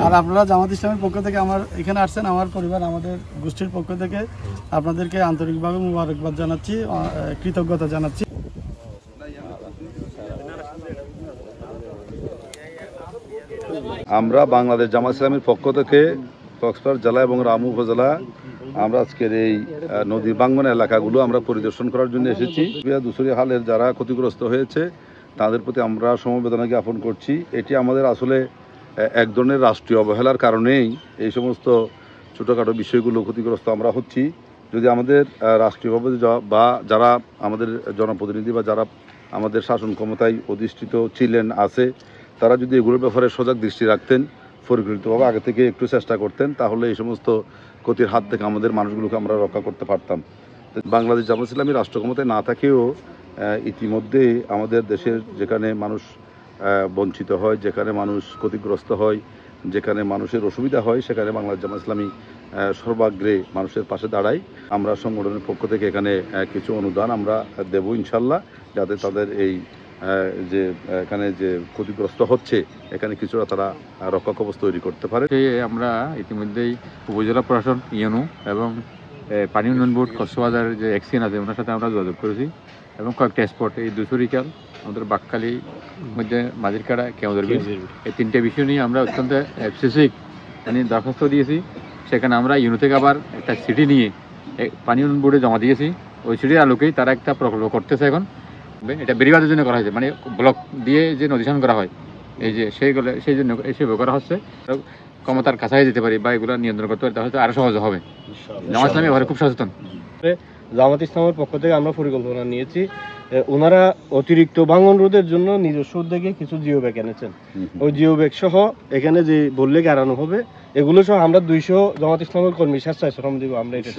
আর আপনারা জামাত ইসলামের পক্ষ থেকে আমার এখানে আসছেন, আমার পরিবার আমাদের গোষ্ঠীর পক্ষ থেকে আপনাদেরকে আন্তরিকভাবে মুবারকবাদ জানাচ্ছি, কৃতজ্ঞতা জানাচ্ছি। আমরা বাংলাদেশ জামাত ইসলামের পক্ষ থেকে কক্সবাজার জেলা এবং রামু উপজেলা আমরা আজকের এই নদী ভাঙ্গন এলাকাগুলো আমরা পরিদর্শন করার জন্য এসেছি। দুসরি হালের যারা ক্ষতিগ্রস্ত হয়েছে তাদের প্রতি আমরা সমবেদনা জ্ঞাপন করছি। এটি আমাদের আসলে এক ধরনের রাষ্ট্রীয় অবহেলার কারণেই এই সমস্ত ছোটোখাটো বিষয়গুলো ক্ষতিগ্রস্ত আমরা হচ্ছি। যদি আমাদের রাষ্ট্রীয়ভাবে বা যারা আমাদের জনপ্রতিনিধি বা যারা আমাদের শাসন ক্ষমতায় অধিষ্ঠিত ছিলেন আছে, তারা যদি এগুলোর ব্যাপারে সজাগ দৃষ্টি রাখতেন, পরিকল্পিতভাবে আগে থেকে একটু চেষ্টা করতেন, তাহলে এই সমস্ত ক্ষতির হাত থেকে আমাদের মানুষগুলোকে আমরা রক্ষা করতে পারতাম। বাংলাদেশ জামাত ইসলামী রাষ্ট্র ক্ষমতায় না থাকেও ইতিমধ্যে আমাদের দেশের যেখানে মানুষ বঞ্চিত হয়, যেখানে মানুষ ক্ষতিগ্রস্ত হয়, যেখানে মানুষের অসুবিধা হয়, সেখানে বাংলাদেশ জামাত ইসলামী সর্বাগ্রে মানুষের পাশে দাঁড়াই। আমরা সংগঠনের পক্ষ থেকে এখানে কিছু অনুদান আমরা দেব ইনশাল্লাহ, যাতে তাদের এই যে এখানে যে ক্ষতিগ্রস্ত হচ্ছে এখানে কিছুটা তারা রক্ষা কবচ তৈরি করতে পারে। আমরা ইতিমধ্যেই উপজেলা প্রশাসন, ইউনো এবং পানি উন্নয়ন বোর্ড কক্সবাজারের যে এক্সিয়েন আছে ওনার সাথে আমরা যোগাযোগ করেছি এবং কয়েকটা স্পট এই দুসুরিকাল, আমাদের বাকখালী, মধ্যে মাঝিরকাড়া, কেওঁদের বিল, এই তিনটে বিষয় নিয়ে আমরা অত্যন্ত স্পেসিফিক দরখাস্ত দিয়েছি। সেখানে আমরা ইউনো থেকে আবার একটা সিটি নিয়ে পানি উন্নয়ন বোর্ডে জমা দিয়েছি। ওই সিটির আলোকেই তারা একটা প্রকল্প করতেছে এখন। এটা বেড়িবাঁধের জন্য করা হয়েছে, মানে ব্লক দিয়ে যে নদীশন করা হয়, এই যে সেইগুলো সেই জন্য এসব করা হচ্ছে। ক্ষমতার কাছাই যেতে পারি বা এগুলো নিয়ন্ত্রণ করতে পারি, তাহলে আরো সহজ হবে। জামাত ইসলামী এবারে খুব সচেতন। জামাত ইসলামের পক্ষ থেকে আমরা পরিকল্পনা নিয়েছি, ওনারা অতিরিক্ত ভাঙন রোধের জন্য নিজস্ব উদ্যোগে কিছু জিও ব্যাগ এনেছেন। ওই জিও ব্যাগ সহ এখানে যে বললে গাড়ানো হবে, এগুলো সহ আমরা 200 জামাত ইসলামের কর্মী স্বেচ্ছাশ্রম দিব আমরা এটা।